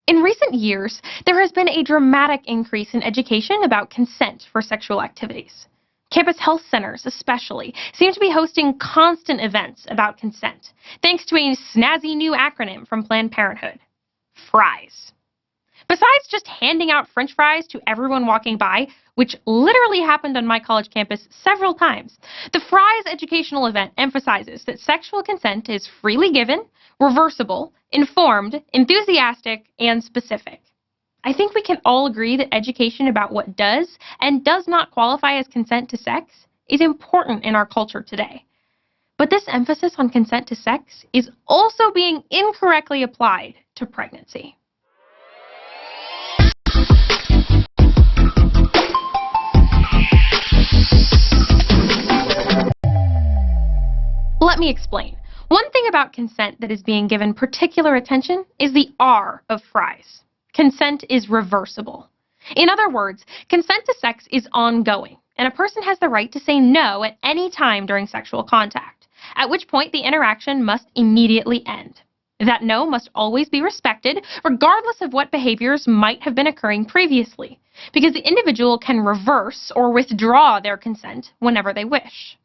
In recent years, there has been a dramatic increase in education about consent for sexual activities. Campus health centers, especially, seem to be hosting constant events about consent, thanks to a snazzy new acronym from Planned Parenthood: FRIES. Besides just handing out French fries to everyone walking by, which literally happened on my college campus several times, the FRIES educational event emphasizes that sexual consent is freely given, reversible, informed, enthusiastic, and specific. I think we can all agree that education about what does and does not qualify as consent to sex is important in our culture today. But this emphasis on consent to sex is also being incorrectly applied to pregnancy. Let me explain. One thing about consent that is being given particular attention is the R of FRIES. Consent is reversible. In other words, consent to sex is ongoing, and a person has the right to say no at any time during sexual contact, at which point the interaction must immediately end. That no must always be respected, regardless of what behaviors might have been occurring previously, because the individual can reverse or withdraw their consent whenever they wish.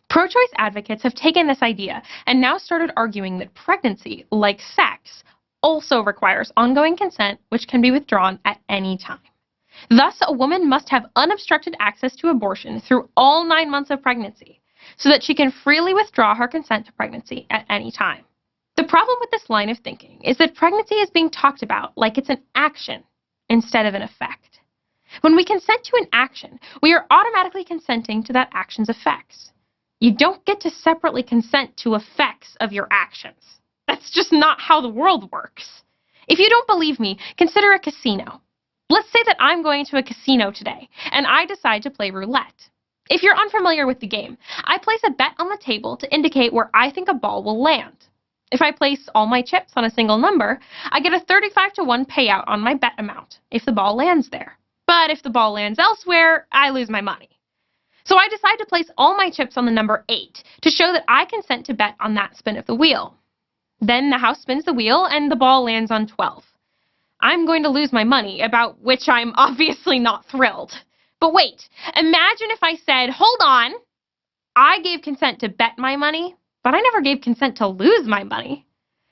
Pro-choice advocates have taken this idea and now started arguing that pregnancy, like sex, also requires ongoing consent, which can be withdrawn at any time. Thus, a woman must have unobstructed access to abortion through all 9 months of pregnancy, so that she can freely withdraw her consent to pregnancy at any time. The problem with this line of thinking is that pregnancy is being talked about like it's an action instead of an effect. When we consent to an action, we are automatically consenting to that action's effects. You don't get to separately consent to effects of your actions. That's just not how the world works. If you don't believe me, consider a casino. Let's say that I'm going to a casino today, and I decide to play roulette. If you're unfamiliar with the game, I place a bet on the table to indicate where I think a ball will land. If I place all my chips on a single number, I get a 35-to-1 payout on my bet amount if the ball lands there. But if the ball lands elsewhere, I lose my money. So I decide to place all my chips on the number 8 to show that I consent to bet on that spin of the wheel. Then the house spins the wheel and the ball lands on 12. I'm going to lose my money, about which I'm obviously not thrilled. But wait, imagine if I said, hold on, I gave consent to bet my money, but I never gave consent to lose my money.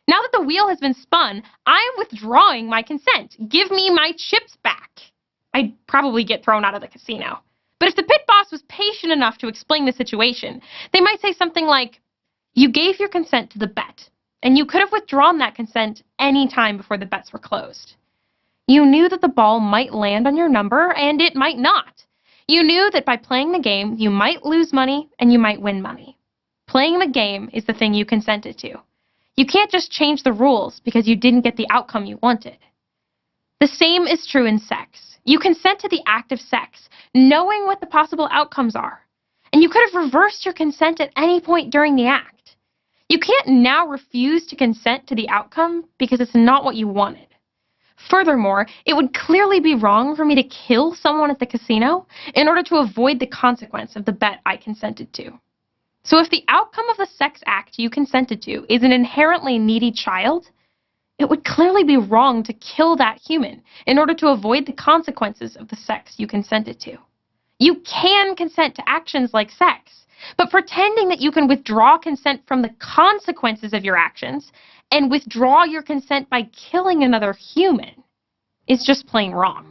Now that the wheel has been spun, I am withdrawing my consent. Give me my chips back. I'd probably get thrown out of the casino. But if the pit boss was patient enough to explain the situation, they might say something like, you gave your consent to the bet, and you could have withdrawn that consent any time before the bets were closed. You knew that the ball might land on your number, and it might not. You knew that by playing the game, you might lose money and you might win money. Playing the game is the thing you consented to. You can't just change the rules because you didn't get the outcome you wanted. The same is true in sex. You consent to the act of sex, knowing what the possible outcomes are. And you could have reversed your consent at any point during the act. You can't now refuse to consent to the outcome because it's not what you wanted. Furthermore, it would clearly be wrong for me to kill someone at the casino in order to avoid the consequence of the bet I consented to. So if the outcome of the sex act you consented to is an inherently needy child, it would clearly be wrong to kill that human in order to avoid the consequences of the sex you consented to. You can consent to actions like sex, but pretending that you can withdraw consent from the consequences of your actions and withdraw your consent by killing another human is just plain wrong.